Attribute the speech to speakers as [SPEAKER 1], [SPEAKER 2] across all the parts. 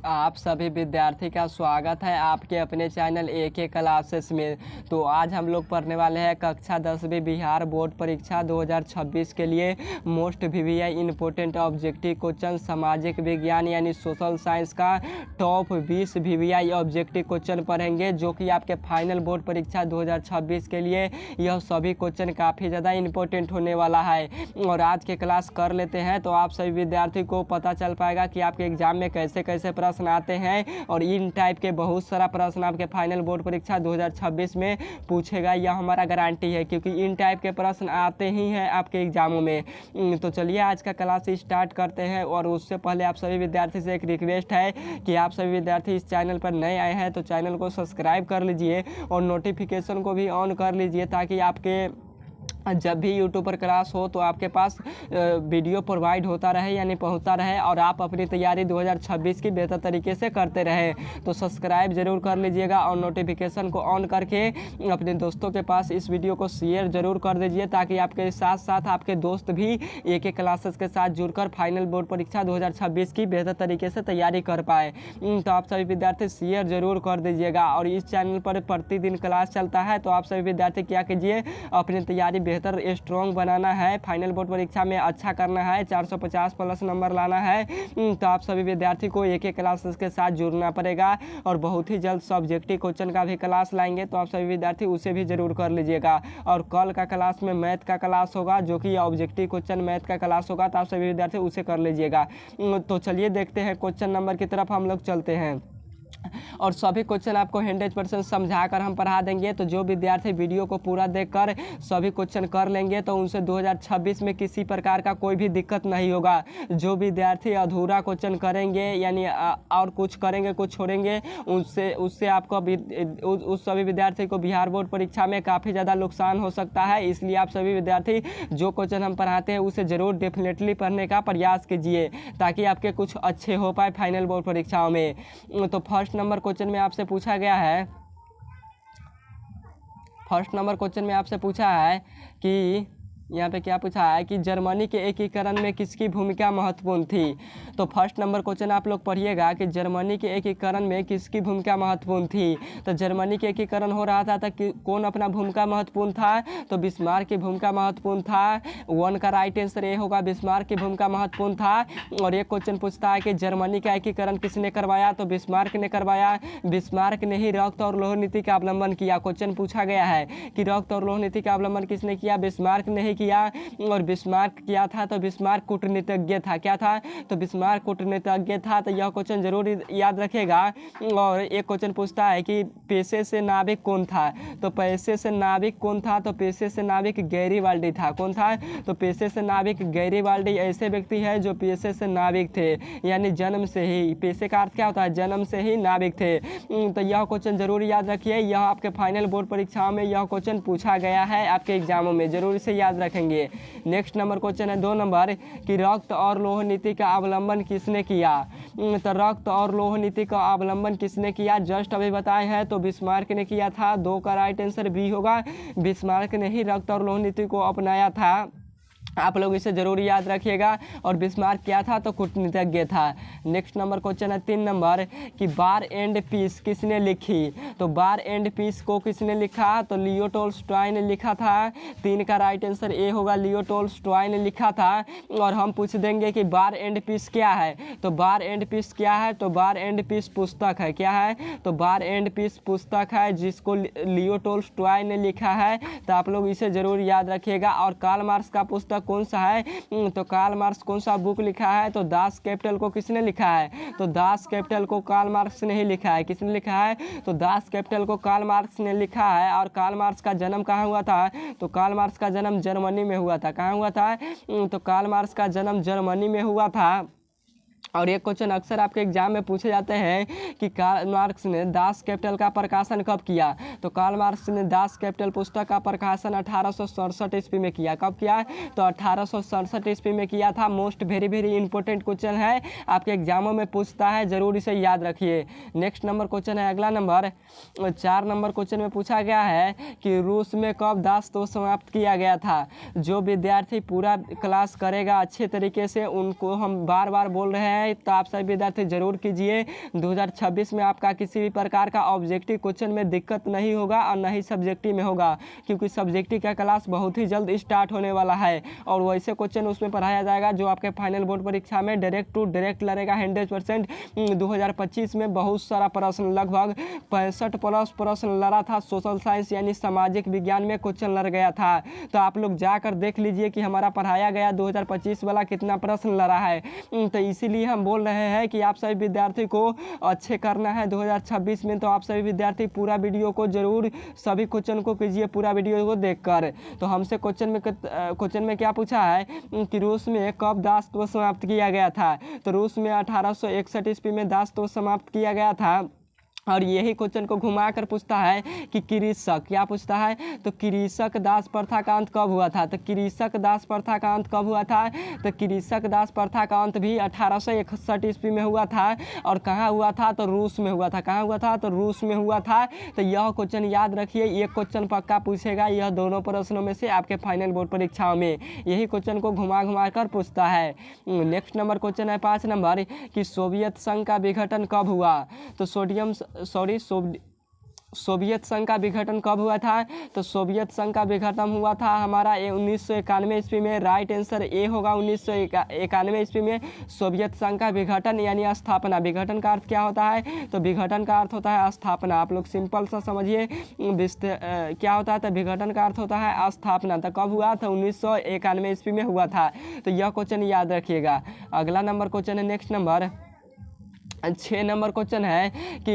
[SPEAKER 1] आप सभी विद्यार्थी का स्वागत है आपके अपने चैनल AK क्लासेस में। तो आज हम लोग पढ़ने वाले हैं कक्षा 10वीं बिहार बोर्ड परीक्षा 2026 के लिए most VVI important objective question सामाजिक विज्ञान यानी सोशल साइंस का टॉप 20 VVI ऑब्जेक्टिव क्वेश्चन पढ़ेंगे, जो कि आपके फाइनल बोर्ड परीक्षा 2026 के लिए यह सभी क्वेश्चन काफ़ी ज़्यादा इम्पोर्टेंट होने वाला है। और आज के क्लास कर लेते हैं तो आप सभी विद्यार्थी को पता चल पाएगा कि आपके एग्जाम में कैसे कैसे प्रश्न आते हैं, और इन टाइप के बहुत सारा प्रश्न आपके फाइनल बोर्ड परीक्षा 2026 में पूछेगा, यह हमारा गारंटी है, क्योंकि इन टाइप के प्रश्न आते ही हैं आपके एग्जामों में। तो चलिए आज का क्लास स्टार्ट करते हैं। और उससे पहले आप सभी विद्यार्थी से एक रिक्वेस्ट है कि आप सभी विद्यार्थी इस चैनल पर नए आए हैं तो चैनल को सब्सक्राइब कर लीजिए और नोटिफिकेशन को भी ऑन कर लीजिए, ताकि आपके जब भी यूट्यूब पर क्लास हो तो आपके पास वीडियो प्रोवाइड होता रहे यानी पहुंचता रहे, और आप अपनी तैयारी 2026 की बेहतर तरीके से करते रहें। तो सब्सक्राइब जरूर कर लीजिएगा और नोटिफिकेशन को ऑन करके अपने दोस्तों के पास इस वीडियो को शेयर जरूर कर दीजिए, ताकि आपके साथ साथ आपके दोस्त भी AK क्लासेस के साथ जुड़कर फाइनल बोर्ड परीक्षा 2026 की बेहतर तरीके से तैयारी कर पाए। तो आप सभी विद्यार्थी शेयर जरूर कर दीजिएगा। और इस चैनल पर प्रतिदिन क्लास चलता है, तो आप सभी विद्यार्थी क्या कीजिए, अपनी तैयारी बेहतर स्ट्रॉन्ग बनाना है, फाइनल बोर्ड परीक्षा में अच्छा करना है, 450 प्लस नंबर लाना है। तो आप सभी विद्यार्थी को AK क्लासेस के साथ जुड़ना पड़ेगा, और बहुत ही जल्द सब्जेक्टिव क्वेश्चन का भी क्लास लाएंगे, तो आप सभी विद्यार्थी उसे भी जरूर कर लीजिएगा। और कल का क्लास में मैथ का क्लास होगा, जो कि ऑब्जेक्टिव क्वेश्चन मैथ का क्लास होगा, तो आप सभी विद्यार्थी उसे कर लीजिएगा। तो चलिए देखते हैं क्वेश्चन नंबर की तरफ हम लोग चलते हैं, और सभी क्वेश्चन आपको 100% समझाकर हम पढ़ा देंगे। तो जो विद्यार्थी वीडियो को पूरा देखकर सभी क्वेश्चन कर लेंगे तो उनसे 2026 में किसी प्रकार का कोई भी दिक्कत नहीं होगा। जो विद्यार्थी अधूरा क्वेश्चन करेंगे यानी और कुछ करेंगे कुछ छोड़ेंगे, उससे आपको उस सभी विद्यार्थी को बिहार बोर्ड परीक्षा में काफ़ी ज़्यादा नुकसान हो सकता है। इसलिए आप सभी विद्यार्थी जो क्वेश्चन हम पढ़ाते हैं उसे ज़रूर डेफिनेटली पढ़ने का प्रयास कीजिए, ताकि आपके कुछ अच्छे हो पाए फाइनल बोर्ड परीक्षाओं में। तो फर्स्ट नंबर क्वेश्चन में आपसे पूछा गया है, फर्स्ट नंबर क्वेश्चन में आपसे पूछा है कि यहाँ पे क्या पूछा है कि जर्मनी के एकीकरण में किसकी भूमिका महत्वपूर्ण थी। तो फर्स्ट नंबर क्वेश्चन आप लोग पढ़िएगा कि जर्मनी के एकीकरण में किसकी भूमिका महत्वपूर्ण थी। तो जर्मनी के एकीकरण हो रहा था कि कौन अपना भूमिका महत्वपूर्ण था, तो बिस्मार्क की भूमिका महत्वपूर्ण था। 1 का राइट आंसर ये होगा, बिस्मार्क की भूमिका महत्वपूर्ण था। और एक क्वेश्चन पूछता है कि जर्मनी का एकीकरण किसने करवाया, तो बिस्मार्क ने करवाया। बिस्मार्क ने ही रक्त और लौह नीति का अवलंबन किया। क्वेश्चन पूछा गया है कि रक्त और लौह नीति का अवलंबन किसने किया, बिस्मार्क ने ही किया। और बिस्मार्क क्या था, तो बिस्मार्क कूटनीतिज्ञ था। क्या था, तो बिस्मार्क कूटनीतिज्ञ था। तो यह क्वेश्चन जरूर याद रखेगा। और एक क्वेश्चन पूछता है कि पेशे से नाविक कौन था, तो पेशे से नाविक कौन था, तो पेशे से नाविक गैरीबाल्डी था। कौन था, तो पेशे से नाविक गैरीबाल्डी ऐसे व्यक्ति है जो पेशे से नाविक थे, यानी जन्म से ही। पेशे का अर्थ क्या होता है, जन्म से ही नाविक थे। तो यह क्वेश्चन जरूर याद रखिए, यह आपके फाइनल बोर्ड परीक्षाओं में यह क्वेश्चन पूछा गया है, आपके एग्जामों में जरूर इसे याद रखेंगे। नेक्स्ट नंबर क्वेश्चन है 2 नंबर कि रक्त और लौह नीति का अवलंबन किसने किया। तो रक्त और लौह नीति का अवलंबन किसने किया, जस्ट अभी बताए हैं, तो बिस्मार्क ने किया था। 2 का राइट आंसर बी होगा, बिस्मार्क ने ही रक्त और लौह नीति को अपनाया था। आप लोग इसे जरूर याद रखिएगा। और बिस्मार्क क्या था, तो कूटनीतिज्ञ था। नेक्स्ट नंबर क्वेश्चन है 3 नंबर कि बार एंड पीस किसने लिखी। तो बार एंड पीस को किसने लिखा, तो लियो टोल्स्टॉय ने लिखा था। 3 का राइट आंसर ए होगा, लियो टोल्स्टॉय ने लिखा था। और हम पूछ देंगे कि बार एंड पीस क्या है, तो बार एंड पीस क्या है, तो बार एंड पीस पुस्तक है। क्या है, तो बार एंड पीस पुस्तक है, जिसको लियो टोल्स्टॉय ने लिखा है। तो आप लोग इसे जरूर याद रखिएगा। और कार्ल मार्क्स का पुस्तक कौन सा है, तो कार्ल मार्क्स कौन सा बुक लिखा है, तो दास कैपिटल को किसने लिखा है, तो दास कैपिटल को कार्ल मार्क्स ने ही लिखा है। किसने लिखा है, तो दास कैपिटल को कार्ल मार्क्स ने लिखा है। और कार्ल मार्क्स का जन्म कहाँ हुआ था, तो कार्ल मार्क्स का जन्म जर्मनी में हुआ था। कहाँ हुआ था, तो कार्ल मार्क्स का जन्म जर्मनी में हुआ था। और एक क्वेश्चन अक्सर आपके एग्जाम में पूछे जाते हैं कि कार्ल मार्क्स ने दास कैपिटल का प्रकाशन कब किया। तो कार्ल मार्क्स ने दास कैपिटल पुस्तक का प्रकाशन 1867 ईस्वी में किया। कब किया, तो 1867 ईस्वी में किया था। मोस्ट वेरी इंपॉर्टेंट क्वेश्चन है, आपके एग्जामों में पूछता है, जरूर इसे याद रखिए। नेक्स्ट नंबर क्वेश्चन है अगला नंबर 4 नंबर क्वेश्चन में पूछा गया है कि रूस में कब दासत्व समाप्त किया गया था। जो विद्यार्थी पूरा क्लास करेगा अच्छे तरीके से, उनको हम बार बार बोल रहे हैं है तो आप सभी विद्यार्थी जरूर कीजिए। 2026 में आपका किसी भी प्रकार का ऑब्जेक्टिव क्वेश्चन में दिक्कत नहीं होगा और न ही सब्जेक्टिव में होगा, क्योंकि सब्जेक्टिव का क्लास बहुत ही जल्द स्टार्ट होने वाला है और वैसे क्वेश्चन उसमें पढ़ाया जाएगा जो आपके फाइनल बोर्ड परीक्षा में डायरेक्ट टू डायरेक्ट लड़ेगा 100%। 2025 में बहुत सारा प्रश्न, लगभग 65+ प्रश्न लड़ा था। सोशल साइंस यानी सामाजिक विज्ञान में क्वेश्चन लड़ गया था, तो आप लोग जाकर देख लीजिए कि हमारा पढ़ाया गया 2025 वाला कितना प्रश्न लड़ा है। तो इसीलिए हम बोल रहे हैं कि आप सभी विद्यार्थी को अच्छे करना है 2026 में। तो आप सभी विद्यार्थी पूरा वीडियो को जरूर, सभी क्वेश्चन को कीजिए पूरा वीडियो को देखकर। तो हमसे क्वेश्चन में क्या पूछा है कि रूस में कब दासत्व समाप्त किया गया था। तो रूस में 1861 ईस्वी में दासत्व समाप्त किया गया था। और यही क्वेश्चन को घुमा कर पूछता है कि कृषक, क्या पूछता है तो कृषक दास प्रथा का अंत कब हुआ था। तो कृषक दास प्रथा का अंत कब हुआ था, तो कृषक दास प्रथा का अंत भी 1861 ईस्वी में हुआ था। और कहाँ हुआ था, तो रूस में हुआ था। कहाँ हुआ था, तो रूस में हुआ था। तो यह क्वेश्चन याद रखिए, एक क्वेश्चन पक्का पूछेगा यह दोनों प्रश्नों में से आपके फाइनल बोर्ड परीक्षाओं में यही क्वेश्चन को घुमा कर पूछता है। नेक्स्ट नंबर क्वेश्चन है 5 नंबर कि सोवियत संघ का विघटन कब हुआ। तो सोवियत संघ का विघटन कब हुआ था। तो सोवियत संघ का विघटन हुआ था हमारा 1991 ईस्वी में। राइट आंसर ए होगा 1991 ईस्वी में सोवियत संघ का विघटन यानी स्थापना। विघटन का अर्थ क्या होता है, तो विघटन का अर्थ होता है स्थापना। आप लोग सिंपल सा समझिए क्या होता है, तो विघटन का अर्थ होता है स्थापना। तो कब हुआ था, 1991 ईस्वी में हुआ था। तो यह क्वेश्चन याद रखिएगा। अगला नंबर क्वेश्चन है नेक्स्ट नंबर 6 नंबर क्वेश्चन है कि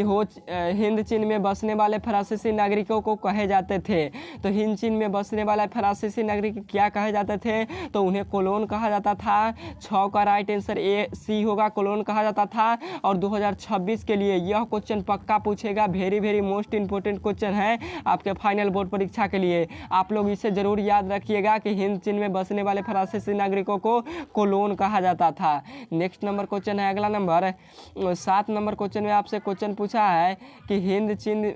[SPEAKER 1] हिंद चीन में बसने वाले फ्रांसीसी नागरिकों को कहे जाते थे। तो हिंद चीन में बसने वाले फ्रांसीसी नागरिक क्या कहे जाते थे, तो उन्हें कोलोन कहा जाता था। 6 का राइट आंसर ए सी होगा, कोलोन कहा जाता था। और 2026 के लिए यह क्वेश्चन पक्का पूछेगा, वेरी मोस्ट इंपॉर्टेंट क्वेश्चन है आपके फाइनल बोर्ड परीक्षा के लिए। आप लोग इसे जरूर याद रखिएगा कि हिंद चीन में बसने वाले फ्रांसीसी नागरिकों को कोलोन कहा जाता था। नेक्स्ट नंबर क्वेश्चन है अगला नंबर 7 नंबर क्वेश्चन में आपसे क्वेश्चन पूछा है कि हिंद चीन,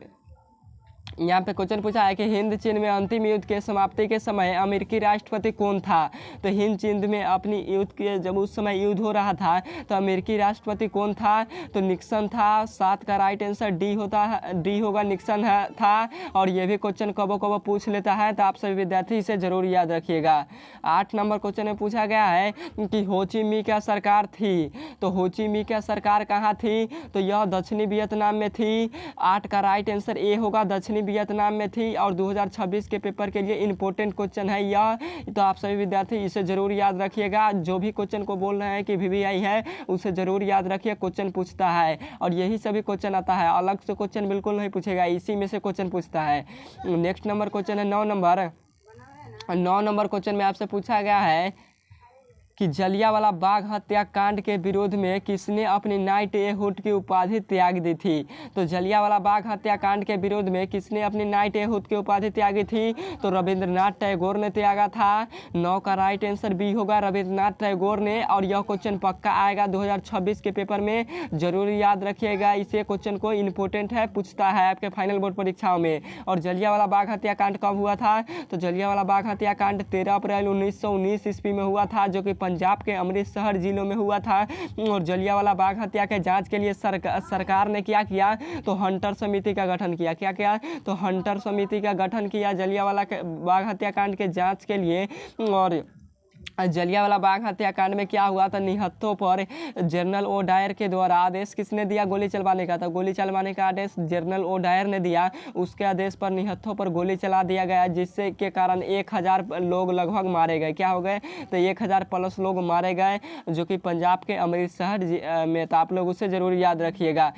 [SPEAKER 1] यहाँ पे क्वेश्चन पूछा है कि हिंद चीन में अंतिम युद्ध के समाप्ति के समय अमेरिकी राष्ट्रपति कौन था। तो हिंद चीन में अपनी युद्ध के जब उस समय युद्ध हो रहा था तो अमेरिकी राष्ट्रपति कौन था, तो निक्सन था। 7 का राइट आंसर डी होगा, निक्सन था। और ये भी क्वेश्चन कबो पूछ लेता है, तो आप सभी विद्यार्थी इसे जरूर याद रखिएगा। 8 नंबर क्वेश्चन में पूछा गया है कि हो ची मिन्ह क्या सरकार थी। तो हो ची मिन्ह क्या सरकार कहाँ थी, तो यह दक्षिणी वियतनाम में थी। 8 का राइट आंसर ए होगा, दक्षिणी वियतनाम में थी। और 2026 के पेपर के लिए इंपॉर्टेंट क्वेश्चन है यह, तो आप सभी विद्यार्थी इसे जरूर याद रखिएगा। जो भी क्वेश्चन को बोल रहे हैं कि वीवीआई है उसे जरूर याद रखिए, क्वेश्चन पूछता है और यही सभी क्वेश्चन आता है, अलग से क्वेश्चन बिल्कुल नहीं पूछेगा, इसी में से क्वेश्चन पूछता है। नेक्स्ट नंबर क्वेश्चन है 9 नंबर क्वेश्चन में आपसे पूछा गया है कि जलियांवाला बाग हत्याकांड के विरोध में किसने अपनी नाइटहुड की उपाधि त्याग दी थी। तो जलियांवाला बाग हत्याकांड के विरोध में किसने अपनी नाइटहुड की उपाधि त्यागी थी, तो रविंद्रनाथ टैगोर ने त्यागा था। 9 का राइट आंसर बी होगा, रविंद्रनाथ टैगोर ने। और यह क्वेश्चन पक्का आएगा 2026 के पेपर में, जरूर याद रखिएगा इसे, क्वेश्चन को इंपॉर्टेंट है, पूछता है आपके फाइनल बोर्ड परीक्षाओं में। और जलियांवाला बाग हत्याकांड कब हुआ था, तो जलियांवाला बाग हत्याकांड 13 अप्रैल 1919 ईस्वी में हुआ था, जो कि पंजाब के अमृतसर जिलों में हुआ था। और जलियांवाला बाग हत्या के जांच के लिए सरकार ने क्या किया, तो हंटर समिति का गठन किया। क्या किया, तो हंटर समिति का गठन किया जलियांवाला बाग हत्याकांड के जांच के लिए। और जलियांवाला बाग हत्याकांड में क्या हुआ था, निहत्थों पर जनरल ओ डायर के द्वारा आदेश किसने दिया, गोली चलवाने का था। गोली चलवाने का आदेश जनरल ओ डायर ने दिया, उसके आदेश पर निहत्थों पर गोली चला दिया गया, जिससे के कारण 1000 लोग लगभग मारे गए। क्या हो गए, तो 1000+ लोग मारे गए, जो कि पंजाब के अमृतसर में था। आप लोग उसे जरूर याद रखिएगा।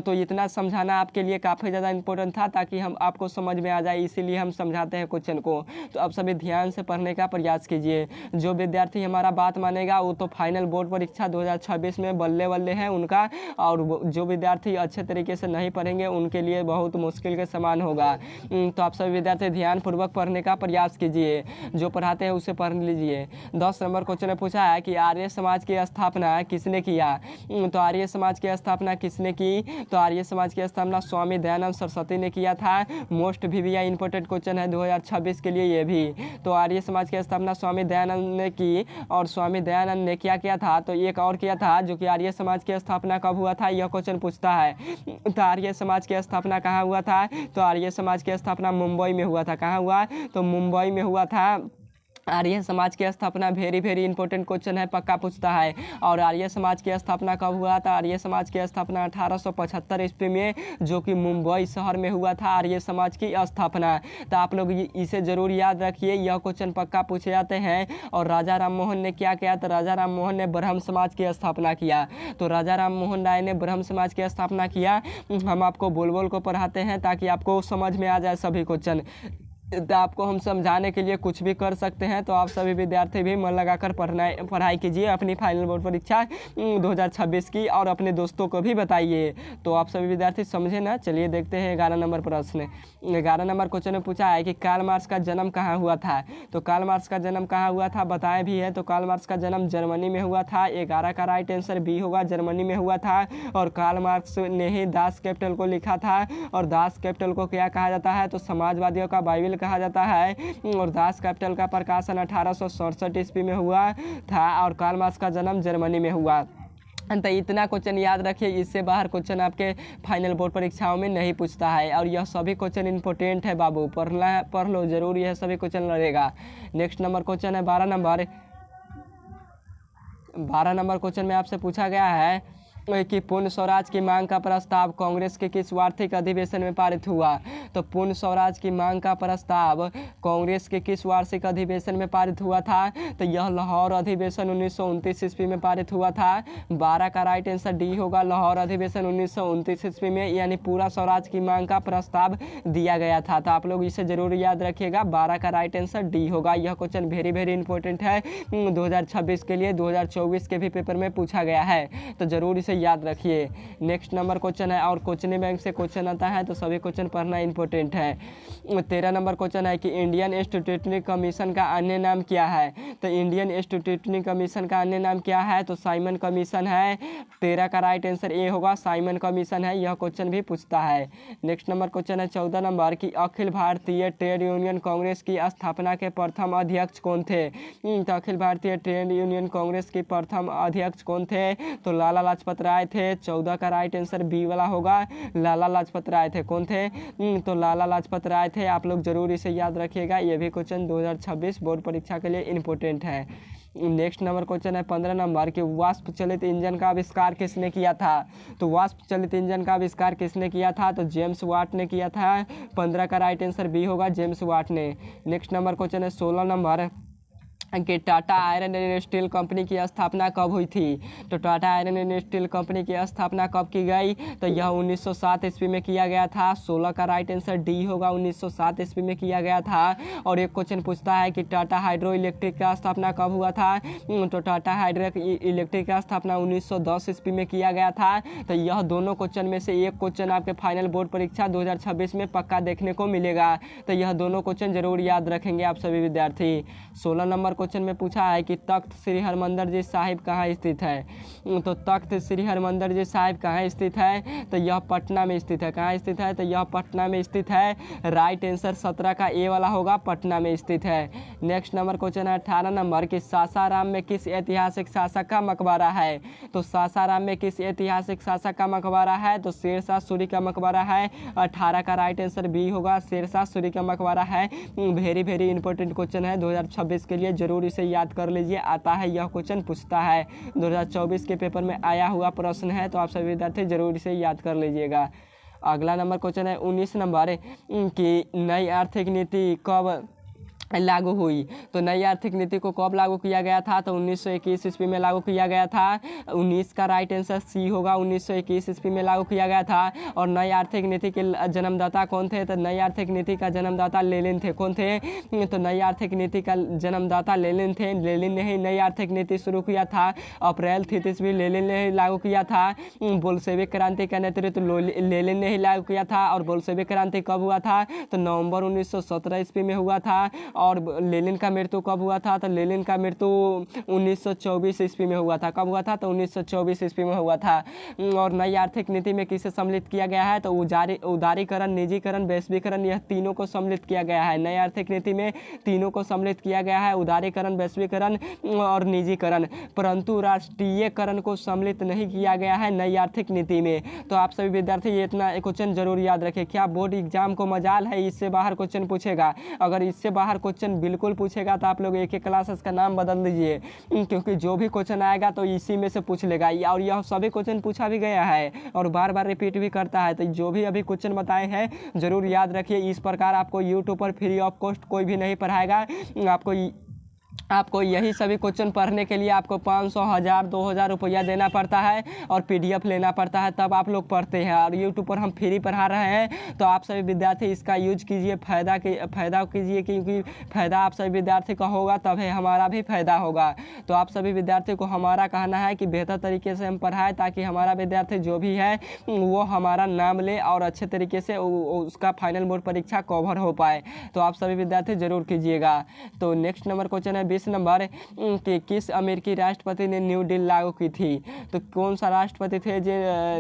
[SPEAKER 1] तो इतना समझाना आपके लिए काफ़ी ज़्यादा इंपॉर्टेंट था, ताकि हम आपको समझ में आ जाए, इसीलिए हम समझाते हैं क्वेश्चन को। तो अब सभी ध्यान से पढ़ने का प्रयास कीजिए। जो विद्यार्थी हमारा बात मानेगा वो तो फाइनल बोर्ड परीक्षा 2026 में बल्ले है उनका, और जो विद्यार्थी अच्छे तरीके से नहीं पढ़ेंगे उनके लिए बहुत मुश्किल के समान होगा। तो आप सभी विद्यार्थी ध्यानपूर्वक पढ़ने का प्रयास कीजिए, जो पढ़ाते हैं उसे पढ़ लीजिए। 10 नंबर क्वेश्चन में पूछा है कि आर्य समाज की स्थापना किसने किया। तो आर्य समाज की स्थापना किसने की, तो आर्य समाज की स्थापना स्वामी दयानंद सरस्वती ने किया था। मोस्ट वीवीआई इंपॉर्टेंट क्वेश्चन है 2026 के लिए ये भी। तो आर्य समाज की स्थापना स्वामी दयानंद ने ने की और स्वामी दयानंद ने क्या किया था, तो एक और किया था, जो कि आर्य समाज की स्थापना कब हुआ था, यह क्वेश्चन पूछता है। तो आर्य समाज की स्थापना कहाँ हुआ था, तो आर्य समाज की स्थापना मुंबई में हुआ था। कहाँ हुआ, तो मुंबई में हुआ था आर्य समाज की स्थापना। वेरी वेरी इंपॉर्टेंट क्वेश्चन है, पक्का पूछता है। और आर्य समाज की स्थापना कब हुआ था, आर्य समाज की स्थापना 1875 ईस्वी में, जो कि मुंबई शहर में हुआ था आर्य समाज की स्थापना। तो आप लोग इसे जरूर याद रखिए, यह क्वेश्चन पक्का पूछे जाते हैं। और राजा राम मोहन ने क्या किया, तो राजा राम मोहन ने ब्रह्म समाज की स्थापना किया। तो राजा राम मोहन राय ने ब्रह्म समाज की स्थापना किया। हम आपको बोल बोल को पढ़ाते हैं ताकि आपको समझ में आ जाए सभी क्वेश्चन। तो आपको हम समझाने के लिए कुछ भी कर सकते हैं। तो आप सभी विद्यार्थी भी मन लगाकर पढ़ाई कीजिए अपनी फाइनल बोर्ड परीक्षा 2026 की, और अपने दोस्तों को भी बताइए। तो आप सभी विद्यार्थी समझे ना। चलिए देखते हैं 11 नंबर प्रश्न। 11 नंबर क्वेश्चन में पूछा है कि कार्ल मार्क्स का जन्म कहाँ हुआ था। तो कार्ल मार्क्स का जन्म कहाँ हुआ था, बताया भी है। तो कार्ल मार्क्स का जन्म जर्मनी में हुआ था। 11 का राइट आंसर बी होगा, जर्मनी में हुआ था। और कार्ल मार्क्स ने ही दास कैपिटल को लिखा था। और दास कैपिटल को क्या कहा जाता है, तो समाजवादियों का बाइबिल कहा जाता है। और दास कैपिटल का प्रकाशन 1867 ईस्वी में हुआ था। और कार्ल मार्क्स का जन्म जर्मनी में हुआ। तो इतना क्वेश्चन याद रखिए, इससे बाहर क्वेश्चन आपके फाइनल बोर्ड परीक्षाओं में नहीं पूछता है। और यह सभी क्वेश्चन इंपॉर्टेंट है बाबू, पढ़ लो जरूर, यह सभी क्वेश्चन लड़ेगा। नेक्स्ट नंबर क्वेश्चन है 12 नंबर। 12 नंबर क्वेश्चन में आपसे पूछा गया है कि पूर्ण स्वराज की मांग का प्रस्ताव कांग्रेस के किस वार्षिक अधिवेशन में पारित हुआ। तो पूर्ण स्वराज की मांग का प्रस्ताव कांग्रेस के किस वार्षिक अधिवेशन में पारित हुआ था, तो यह लाहौर अधिवेशन 1929 ईस्वी में पारित हुआ था। 12 का राइट आंसर डी होगा, लाहौर अधिवेशन 1929 ईस्वी में, यानी पूरा स्वराज की मांग का प्रस्ताव दिया गया था। तो आप लोग इसे जरूर याद रखिएगा, 12 का राइट आंसर डी होगा। यह क्वेश्चन वेरी वेरी इंपॉर्टेंट है 2026 के लिए, 2024 के भी पेपर में पूछा गया है, तो जरूर इसे याद रखिए। नेक्स्ट नंबर क्वेश्चन है, और कोचिंग बैंक से क्वेश्चन आता है, तो सभी क्वेश्चन पढ़ना इंपॉर्टेंट है। 13 नंबर क्वेश्चन है कि इंडियन स्टैट्यूटरी कमीशन का अन्य नाम क्या है। तो इंडियन स्टैट्यूटरी कमीशन का अन्य नाम क्या है, तो साइमन कमीशन है। 13 का राइट आंसर ए होगा, साइमन कमीशन है। यह क्वेश्चन भी पूछता है। नेक्स्ट नंबर क्वेश्चन है 14 नंबर की अखिल भारतीय ट्रेड यूनियन कांग्रेस की स्थापना के प्रथम अध्यक्ष कौन थे। तो अखिल भारतीय ट्रेड यूनियन कांग्रेस के प्रथम अध्यक्ष कौन थे, तो लाला लाजपत राय थे। 14 का राइट आंसर बी वाला होगा, लाला लाजपत राय थे। कौन थे, तो लाला लाजपत राय थे। आप लोग जरूर इसे याद रखिएगा, ये भी क्वेश्चन 2026 बोर्ड परीक्षा के लिए इंपॉर्टेंट है। नेक्स्ट नंबर क्वेश्चन है 15 नंबर कि वाष्प चलित इंजन का आविष्कार किसने किया था। तो वाष्प चलित इंजन का आविष्कार किसने किया था, तो जेम्स वाट ने किया था। 15 का राइट आंसर बी होगा, जेम्स वाट ने। नेक्स्ट नंबर क्वेश्चन है 16 नंबर कि Tata iron and steel company की स्थापना कब हुई थी। तो Tata iron and steel company की स्थापना कब की गई, तो यह 1907 ईस्वी में किया गया था। 16 का राइट आंसर डी होगा, 1907 ईस्वी में किया गया था। और एक क्वेश्चन पूछता है कि टाटा हाइड्रो इलेक्ट्रिक का स्थापना कब हुआ था। तो टाटा हाइड्रो इलेक्ट्रिक का स्थापना 1910 ईस्वी में किया गया था। तो यह दोनों क्वेश्चन में से एक क्वेश्चन आपके फाइनल बोर्ड परीक्षा 2026 में पक्का देखने को मिलेगा। तो यह दोनों क्वेश्चन जरूर याद रखेंगे आप सभी विद्यार्थी। 16 नंबर क्वेश्चन में पूछा है कि तख्त श्री हरमंदिर जी साहिब कहाँ स्थित है। तो तख्त श्री हरमंदिर जी साहिब कहाँ स्थित है, तो यह पटना में स्थित है। कहाँ स्थित है, तो यह पटना में स्थित है। राइट आंसर 17 का ए वाला होगा, पटना में स्थित है। नेक्स्ट नंबर क्वेश्चन है 18 नंबर कि सासाराम में किस ऐतिहासिक शासक का मकबरा है। तो सासाराम में किस ऐतिहासिक शासक का मकबरा है, तो शेरशाह सूरी का मकबरा है। 18 का राइट आंसर बी होगा, शेरशाह सूरी का मकबरा है। वेरी वेरी इंपॉर्टेंट क्वेश्चन है 2026 के लिए, जरूर इसे याद कर लीजिए। आता है, यह क्वेश्चन पूछता है, 2024 के पेपर में आया हुआ प्रश्न है। तो आप सभी विद्यार्थी जरूर इसे याद कर लीजिएगा। अगला नंबर क्वेश्चन है 19 नंबर कि नई आर्थिक नीति कब लागू हुई। तो नई आर्थिक नीति को कब लागू किया गया था, तो 1921 ईस्वी में लागू किया गया था। 19 का राइट आंसर सी होगा, 1921 ईस्वी में लागू किया गया था। और नई आर्थिक नीति के जन्मदाता कौन थे, तो नई आर्थिक नीति का जन्मदाता लेनिन थे। कौन थे, तो नई आर्थिक नीति का जन्मदाता लेनिन थे। लेनिन ने ही नई आर्थिक नीति शुरू किया था। अप्रैल 30 ईस्वी लेनिन ने ही लागू किया था। बोल्शेविक क्रांति का नेतृत्व लेनिन ने ही लागू किया था। और बोल्शेविक क्रांति कब हुआ था, तो नवंबर 1917 ईस्वी में हुआ था। और लेनिन का मृत्यु कब हुआ था? तो लेनिन का मृत्यु 1924 ईस्वी में हुआ था। कब हुआ था? तो 1924 ईस्वी में हुआ था। और नई आर्थिक नीति में किसे सम्मिलित किया गया है? तो उदारीकरण, निजीकरण, वैश्वीकरण, यह तीनों को सम्मिलित किया गया है। नई आर्थिक नीति में तीनों को सम्मिलित किया गया है, उदारीकरण, वैश्वीकरण और निजीकरण, परंतु राष्ट्रीयकरण को सम्मिलित नहीं किया गया है नई आर्थिक नीति में। तो आप सभी विद्यार्थी ये इतना क्वेश्चन जरूर याद रखें। क्या बोर्ड एग्जाम को मजाल है इससे बाहर क्वेश्चन पूछेगा? अगर इससे बाहर क्वेश्चन बिल्कुल पूछेगा तो आप लोग एक एक क्लासेस का नाम बदल दीजिए, क्योंकि जो भी क्वेश्चन आएगा तो इसी में से पूछ लेगा। और यह सभी क्वेश्चन पूछा भी गया है और बार बार रिपीट भी करता है। तो जो भी अभी क्वेश्चन बताए हैं जरूर याद रखिए। इस प्रकार आपको यूट्यूब पर फ्री ऑफ कॉस्ट कोई भी नहीं पढ़ाएगा। आपको यही सभी क्वेश्चन पढ़ने के लिए आपको 500, 1000, 2000 रुपया देना पड़ता है और PDF लेना पड़ता है, तब आप लोग पढ़ते हैं। और यूट्यूब पर हम फ्री पढ़ा रहे हैं, तो आप सभी विद्यार्थी इसका यूज कीजिए, फ़ायदा कीजिए, क्योंकि फ़ायदा आप सभी विद्यार्थी का होगा तब है हमारा भी फ़ायदा होगा। तो आप सभी विद्यार्थी को हमारा कहना है कि बेहतर तरीके से हम पढ़ाएं, ताकि हमारा विद्यार्थी जो भी है वो हमारा नाम ले और अच्छे तरीके से उसका फाइनल बोर्ड परीक्षा कवर हो पाए। तो आप सभी विद्यार्थी जरूर कीजिएगा। तो नेक्स्ट नंबर क्वेश्चन है 20 नंबर कि किस अमेरिकी राष्ट्रपति ने न्यू डील लागू की थी? तो कौन सा राष्ट्रपति थे जो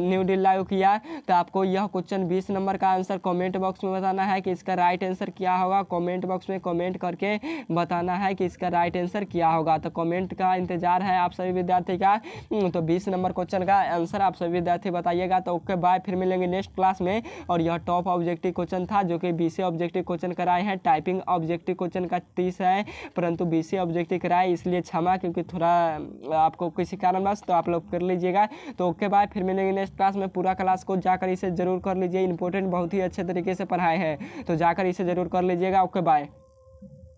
[SPEAKER 1] न्यू डील लागू किया? तो आपको यह क्वेश्चन 20 नंबर का आंसर कमेंट बॉक्स में बताना है कि इसका राइट आंसर क्या होगा। कमेंट बॉक्स में कमेंट करके बताना है कि इसका राइट आंसर क्या होगा। तो कमेंट का इंतजार है आप सभी विद्यार्थी का। तो 20 नंबर क्वेश्चन का आंसर आप सभी विद्यार्थी बताइएगा। तो ओके बाय, फिर मिलेंगे नेक्स्ट क्लास में। और यह टॉप ऑब्जेक्टिव क्वेश्चन था जो कि BC ऑब्जेक्टिव क्वेश्चन कराए हैं। टाइपिंग ऑब्जेक्टिव क्वेश्चन का 30 है, परंतु BC ऑब्जेक्टिव कराए इसलिए क्षमा, क्योंकि थोड़ा आपको किसी कारणवश तो आप लोग कर लीजिएगा। तो ओके बाय, फिर मिलेंगे नेक्स्ट क्लास में। पूरा क्लास को जाकर इसे जरूर कर लीजिए, इंपॉर्टेंट बहुत ही अच्छे तरीके से पढ़ाए हैं, तो जाकर इसे जरूर कर लीजिएगा। Okay bye.